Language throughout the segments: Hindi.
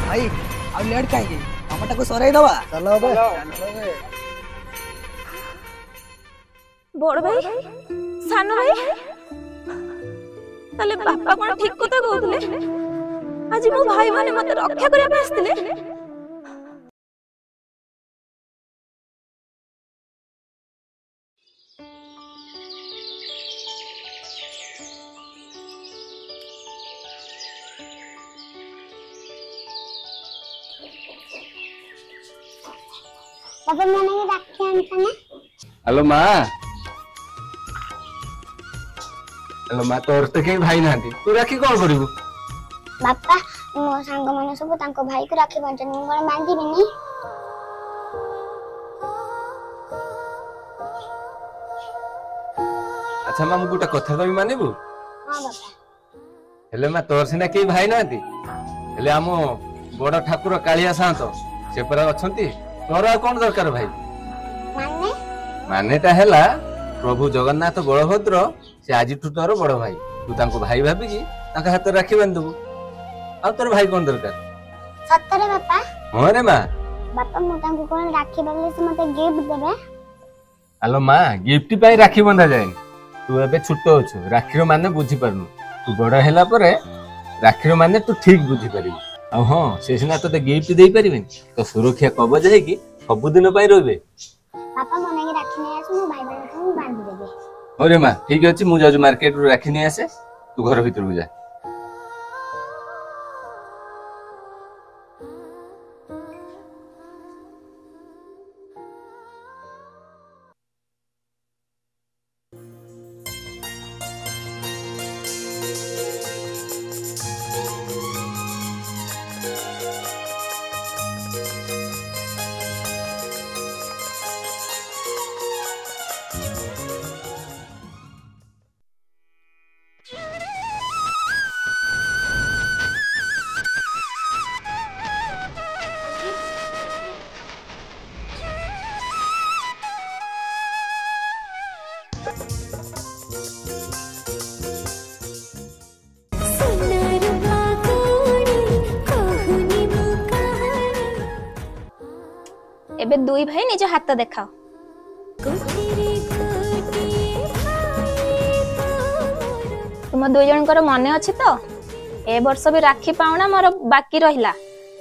भाई अब लेट कहीं कामटा को सराई दवा चलो बे बड़ भाई सान भाई ताले बापा कोन ठीक कथा कहउतले आज मो भाई माने मते रक्षा करिया पे आस्तिले पापा मैंने ये राखी आनता ना। हेलो माँ तोर तो कहीं भाई ना तू राखी कौन करू बापा मो सांग माने सब तांको भाई को राखी बांधन मो बांधी बिनी अच्छा माँ मुझे कथा कही मानबू हां बापा हेले माँ तोर सिना कहीं भाई ना हेले आम बड़ ठाकुर कालिया सात से परा अछंती तोर आ कौन दरकार भाई माने मानेटा हैला प्रभु जगन्नाथ बलभद्र से आज तोर बड़ भाई तू तांको भाई भाबिकी तांका हाथ राखी बांधबू आ तोर भाई कौन दरकार सत्तरे बापा हां रे माँ बापा मो तांको कोन राखी बांधले से मते गिफ्ट देबे हेलो माँ गिफ्ट पाई राखी बंधा जाए तू एबे छोट अछु राखीर माने बुझी पारनु तू बड़ हैला परे राखीर माने तू ठीक बुझी पारिबु आ हां से सिना तते गिफ्ट देई परिबिन तो सुरक्षा कवच है कि सब दिन पाई रहबे पापा मने के राखी नै आसु मो भाई बहन को बांधी देबे अरे माँ ठीक अछि मु जाजु मार्केट रो राखी नै आसे तू घर भीतर जा एबे दुई भाई निज हाथ देखाओ तुम दुई जन मने अच्छी तो ए वर्ष भी राखी पाउना मोर बाकी रहिला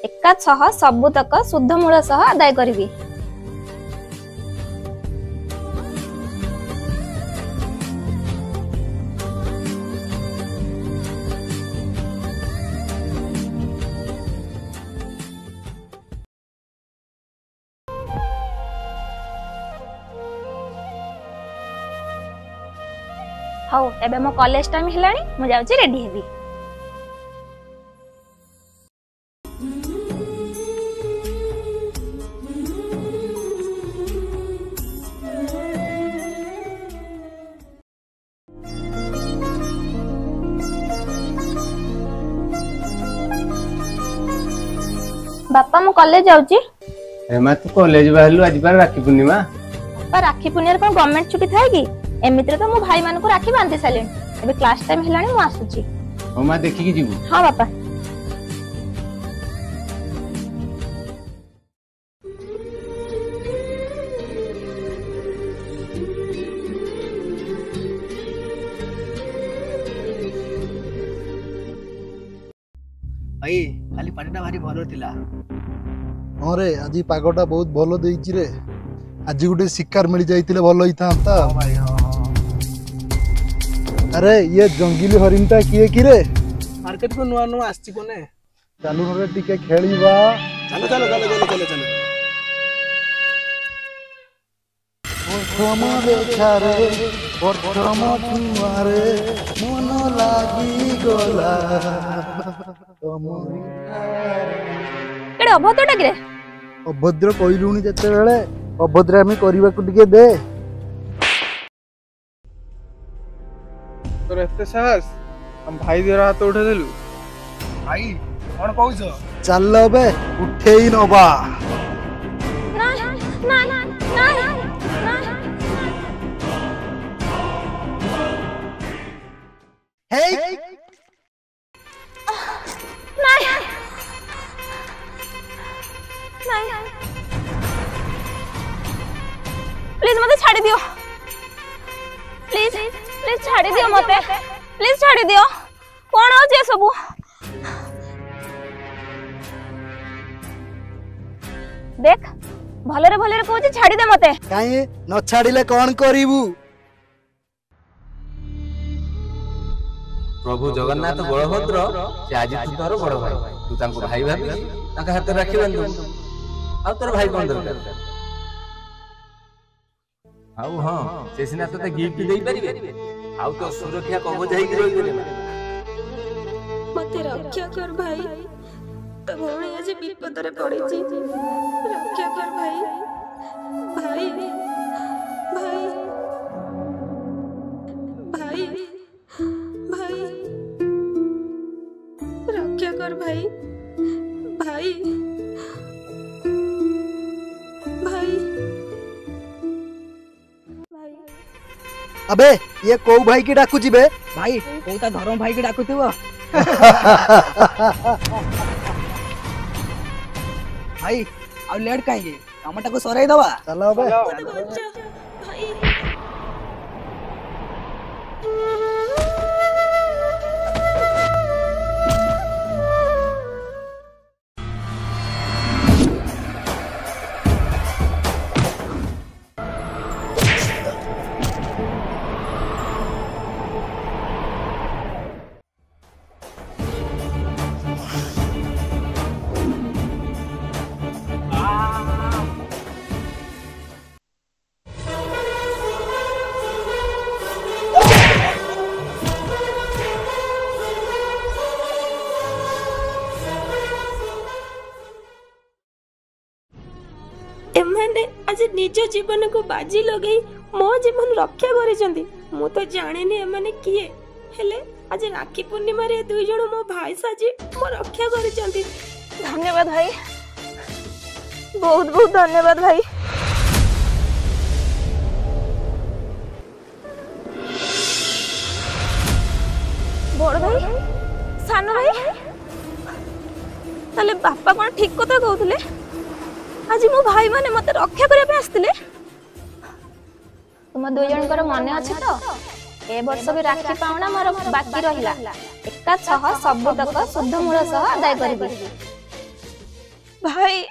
एका सह सबुतक शुद्ध मूल सह आदाय करबी हाउ एबे मो कॉलेज टाइम हिलानी मु जाउची रेडी हेबी बापा मु कॉलेज जाउची ए माँ तू कॉलेज बाहरलु आज बार राखी पूर्णिमा पर राखी पूर्णिमा कोन गवर्नमेंट छुट्टी थाए कि एमित्र तो मो भाई मान को राखी बांधि साले एबे क्लास टाइम हिलानी मु आसुची ओ माँ देखि कि जीवु हां बापा भाई खाली पानीटा भारी भलो थिला हाँ रे आज पागटा बहुत भल देइछि रे आज गोटे शिकार मिल जाइतिले भल होइथांता भाई हां अरे ये जंगली हरिणटा किए कि रे मार्केट को नुआ नुआ आछि कोने चालू रे टिके खेलिबा चलो चलो चलो चलो चलो चलो प्रथम देखा रे प्रथम तुमारे मन लागी गला केडे अभद्र टाकरे अभद्र कइलुनी जते बेले अभद्रामी करबा को टिके दे तोर एते साहस हम भाई देर हाथ उठे देलु भाई कोन कहउछ चल बे उठेई नबा ना ना ना ना हे ଛାଡ଼ି ଦିଅ ପ୍ଲିଜ ପ୍ଲିଜ ଛାଡ଼ି ଦିଅ ମତେ ପ୍ଲିଜ ଛାଡ଼ି ଦିଅ କଣ ହଉଛି ଏ ସବୁ देख भलरे भलरे कहूची छाड़ी दे मते काहे न छाड़िले कौन करिवु प्रभु जगन्नाथ बलभद्र से आज तू तोर बड़ भाई तू तांको भाई भाबी तांका हाथ राखी बांधु आ तोर भाई कोन दरकार आउ हां से सिना तते गिफ्ट देई परिबे आउ तो सुरक्षा कवच हेई रही रे मते रक्षा कर भाई तो भौणी आज विपद रे पड़ी छी रक्षा कर भाई भाई भाई भाई भाई रक्षा कर भाई भाई भाई भाई अबे ये को भाई की डाकू जीबे भाई कोता धर्म भाई की डाकुथिबो भाई अब लेट काहे टमाटा को सराई दवा चलो बे भाई एमाने आज निज जीवन को बाजी लगई मो जीवन रक्षा करिसंती मु तो जाने एमाने किए हेले आज राखी पूर्णिमा रे दुई जण मो भाई साजी मो रक्षा करिसंती धन्यवाद भाई बहुत बहुत धन्यवाद भाई बड़ भाई सान भाई ताले बापा कोन ठीक कथा कहउतले आज मो भाई माने मते रक्षा करिया पे आस्तिले तुम दुई जन कर मने अछि तो ए वर्ष भी राखी पाउना मोर बाकी रहिला एका छह सब तक शुद्ध मूल सह आदाय करबी भाई